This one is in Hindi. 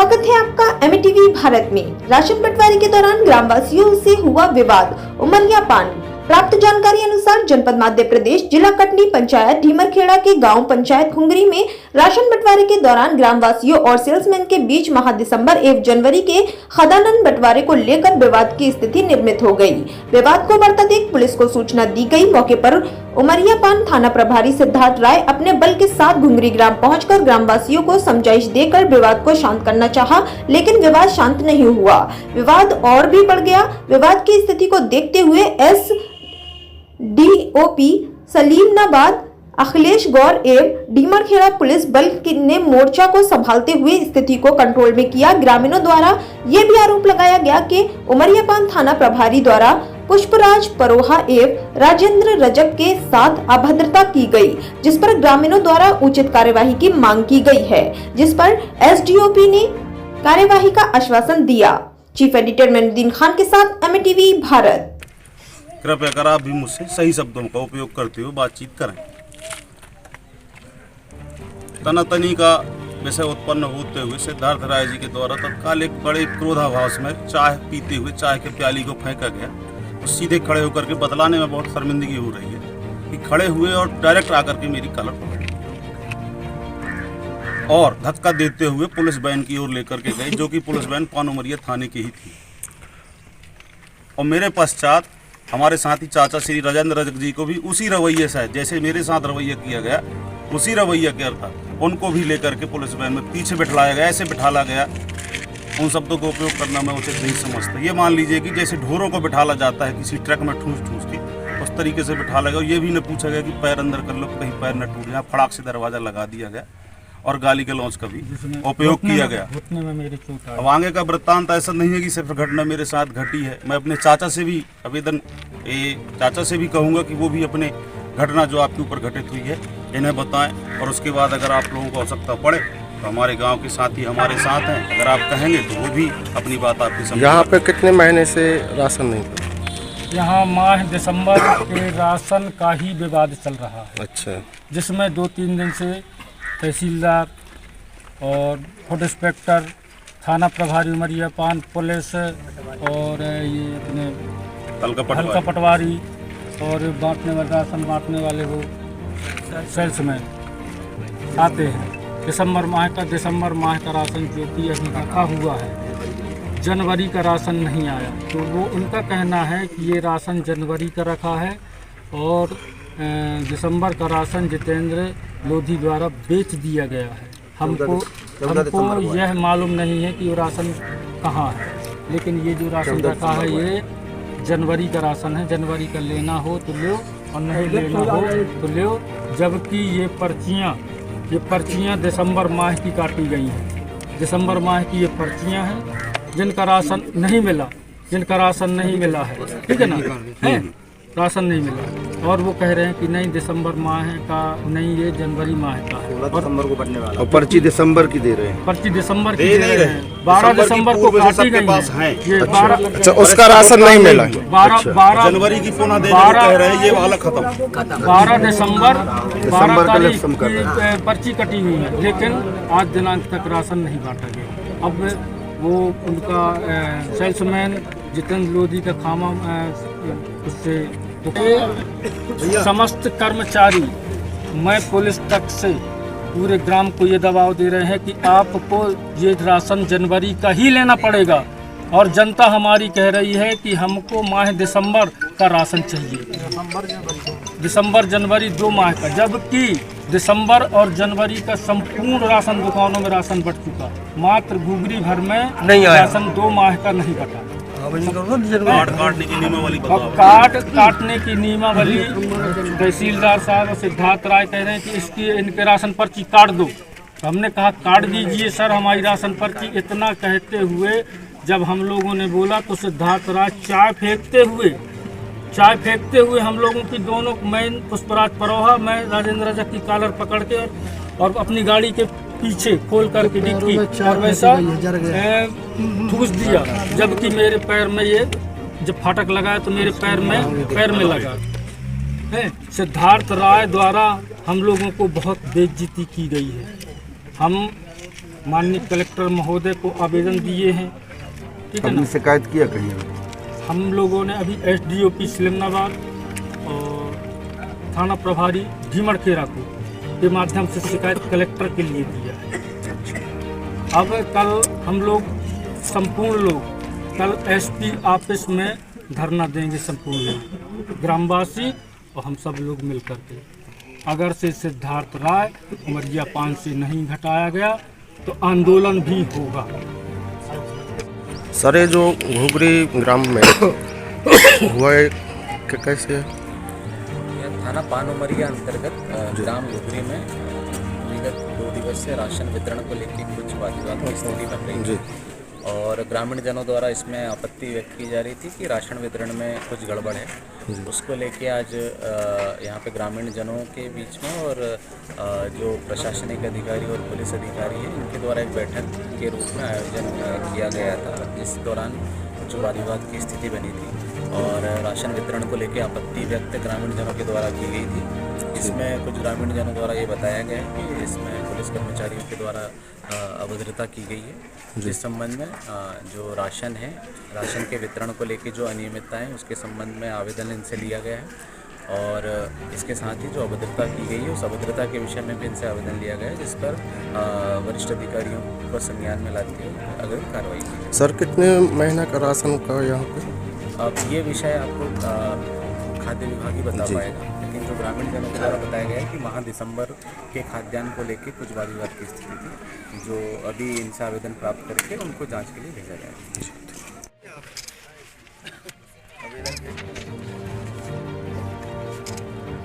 स्वागत है आपका एमटीवी भारत में। राशन बंटवारे के दौरान ग्रामवासियों से हुआ विवाद, उमरिया पान। प्राप्त जानकारी अनुसार जनपद मध्य प्रदेश जिला कटनी पंचायत ढीमरखेड़ा के गांव पंचायत खुंगरी में राशन बंटवारे के दौरान ग्रामवासियों और सेल्समैन के बीच माह दिसंबर एवं जनवरी के खदानन बंटवारे को लेकर विवाद की स्थिति निर्मित हो गई। विवाद को बढ़ता देख पुलिस को सूचना दी गई। मौके पर उमरिया पान थाना प्रभारी सिद्धार्थ राय अपने बल के साथ घुंगरी ग्राम पहुंचकर ग्रामवासियों को समझाइश देकर विवाद को शांत करना चाहा, लेकिन विवाद शांत नहीं हुआ। विवाद और भी बढ़ गया। विवाद की स्थिति को देखते हुए एसडीओपी सलीमनाबाद अखिलेश गौर एवं ढीमरखेड़ा पुलिस बल ने मोर्चा को संभालते हुए स्थिति को कंट्रोल में किया। ग्रामीणों द्वारा ये भी आरोप लगाया गया कि उमरियापान थाना प्रभारी द्वारा पुष्पराज परोहा एवं राजेंद्र रजक के साथ अभद्रता की गई, जिस पर ग्रामीणों द्वारा उचित कार्यवाही की मांग की गई है, जिस पर एसडीओपी ने कार्यवाही का आश्वासन दिया। चीफ एडिटर मेनुद्दीन खान के साथ एमटीवी भारत। कृपया कर आप भी मुझसे सही शब्दों का उपयोग करते हुए बातचीत करें। तनातनी का विषय उत्पन्न होते हुए सिद्धार्थ राय जी के द्वारा तत्काल एक बड़े क्रोधाभास में चाय पीते हुए चाय के प्याली को फेंका गया। तो सीधे खड़े होकर के बतलाने में बहुत शर्मिंदगी हो रही है कि खड़े हुए और डायरेक्ट आकर के मेरी कलर पकड़ और धक्का देते हुए पुलिस वैन की ओर लेकर के गए, जो कि पुलिस वैन पान उमरिया थाने की ही थी। और मेरे पश्चात हमारे साथी चाचा श्री राजेंद्र रजक जी को भी उसी रवैये से, जैसे मेरे साथ रवैया किया गया, उसी रवैया के अर्थ उनको भी लेकर के पुलिस वैन में पीछे बिठाया गया। ऐसे बिठाला गया, उन शब्दों का उपयोग करना मैं उचित नहीं समझता। ये मान लीजिए कि जैसे ढोरों को बिठाला जाता है किसी ट्रक में ठूस ठूस के, उस तरीके से बिठाला गया। ये भी न पूछा गया कि पैर अंदर कर लो, कहीं पैर न टूट जाए। फड़ाक से दरवाज़ा लगा दिया गया और गाली गलौज का भी उपयोग किया गया। अब आगे का वृत्तांत ऐसा नहीं है कि सिर्फ घटना मेरे साथ घटी है। मैं अपने चाचा से भी चाचा से भी कहूँगा कि वो भी अपने घटना जो आपके ऊपर घटित हुई है इन्हें बताएं, और उसके बाद अगर आप लोगों को आवश्यकता पड़े तो हमारे गांव के साथी हमारे साथ हैं। अगर आप कहेंगे तो वो भी अपनी बात आपकी समझ। यहाँ पे कितने महीने से राशन नहीं था? यहाँ माह दिसंबर के राशन का ही विवाद चल रहा है। अच्छा। जिसमें 2-3 दिन से तहसीलदार और फूड इंस्पेक्टर, थाना प्रभारी उमरियापान पुलिस और ये अपने हल्का पटवारी और बांटने वाले राशन बांटने वाले वो सेल्समैन आते हैं। दिसंबर माह का राशन जो कि अभी रखा हुआ है, जनवरी का राशन नहीं आया, तो वो उनका कहना है कि ये राशन जनवरी का रखा है और दिसंबर का राशन जितेंद्र लोधी द्वारा बेच दिया गया है। हमको यह मालूम नहीं है कि वो राशन कहाँ है, लेकिन ये जो राशन रखा है ये जनवरी का राशन है। जनवरी का लेना हो तो लो और नहीं लेना हो तो लो, जबकि ये पर्चियाँ दिसंबर माह की काटी गई हैं। दिसंबर माह की ये पर्चियाँ हैं जिनका राशन नहीं मिला है, ठीक है ना, है राशन नहीं मिला, और वो कह रहे हैं कि नहीं दिसंबर माह का नहीं, ये जनवरी माह का है और दिसंबर को बनने वाला। और पर्ची दिसंबर की दे रहे हैं। पर्ची दिसंबर की दे रहे हैं। 12 दिसंबर को काटी गई है ये। 12 अच्छा, उसका राशन नहीं मिला। 12 जनवरी की पुनः देने को कह रहे हैं, ये वाला खत्म। 12 दिसंबर 12 तारीख की पर्ची कटी हुई है, लेकिन आज दिनांक तक राशन नहीं बांटा गया। अब वो उनका सेल्समैन जितेंद्र लोधी का खामा उससे समस्त कर्मचारी, मैं पुलिस तक से पूरे ग्राम को ये दबाव दे रहे हैं कि आपको ये राशन जनवरी का ही लेना पड़ेगा, और जनता हमारी कह रही है कि हमको माह दिसंबर का राशन चाहिए। दिसंबर जनवरी 2 माह का, जबकि दिसंबर और जनवरी का संपूर्ण राशन दुकानों में राशन बट चुका, मात्र घुघरी भर में नहीं राशन 2 माह का नहीं बटा। कार्ड काटने की नियमावली तहसीलदार साहब और सिद्धार्थ राय कह रहे हैं कि इनके राशन पर्ची काट दो। तो हमने कहा काट दीजिए सर हमारी राशन पर्ची। इतना कहते हुए जब हम लोगों ने बोला तो सिद्धार्थ राय चाय फेंकते हुए हम लोगों की दोनों, मैं पुष्पराज परोहा, मैं राजेंद्र रजक की कॉलर पकड़ के और अपनी गाड़ी के पीछे खोल करके डिक्की और वैसा ठूस दिया, जबकि मेरे पैर में ये जब फाटक लगाया तो मेरे पैर में लगा है। सिद्धार्थ राय द्वारा हम लोगों को बहुत बेइज्जती की गई है। हम माननीय कलेक्टर महोदय को आवेदन दिए हैं, ठीक है ना। शिकायत किया कहीं? हम लोगों ने अभी SDOP सिलमनाबाद और थाना प्रभारी ढीमरखेड़ा को के माध्यम से शिकायत कलेक्टर के लिए दिया है। अब कल हम लोग संपूर्ण लोग कल SP ऑफिस में धरना देंगे, संपूर्ण लोग ग्रामवासी और हम सब लोग मिल करके। अगर से सिद्धार्थ राय उमरिया पान से नहीं घटाया गया तो आंदोलन भी होगा। सर ये जो घुघरी ग्राम में हुआ है कैसे है? यह थाना पान उमरिया अंतर्गत ग्राम घुघरी में विगत 2 दिवस से राशन वितरण को लेकर कुछ वाद की स्थिति बन रही थी और ग्रामीण जनों द्वारा इसमें आपत्ति व्यक्त की जा रही थी कि राशन वितरण में कुछ गड़बड़ है। उसको लेके आज यहाँ पे ग्रामीण जनों के बीच में और जो प्रशासनिक अधिकारी और पुलिस अधिकारी हैं इनके द्वारा एक बैठक के रूप में आयोजन किया गया था, जिस दौरान कुछ वाद विवाद की स्थिति बनी थी और राशन वितरण को लेकर आपत्ति व्यक्त ग्रामीण जनों के द्वारा की गई थी। इसमें कुछ ग्रामीण जनों द्वारा ये बताया गया है कि इसमें पुलिस कर्मचारियों के द्वारा अभद्रता की गई है। जिस संबंध में जो राशन है, राशन के वितरण को लेकर जो अनियमितता है उसके संबंध में आवेदन इनसे लिया गया है और इसके साथ ही जो अभद्रता की गई है उस अभद्रता के विषय में भी इनसे आवेदन लिया गया है, जिस पर वरिष्ठ अधिकारियों को संज्ञान में लाते हुए अगर कार्रवाई की जाए। सर कितने महीना का राशन का यहाँ पे? अब ये विषय आपको खाद्य विभाग ही बता पाएगा, लेकिन जो ग्रामीण जनों के द्वारा बताया गया है कि माह दिसंबर के खाद्यान्न को लेकर कुछ वाद विवाद की स्थिति थी, जो अभी इनसे आवेदन प्राप्त करके उनको जांच के लिए भेजा गया है।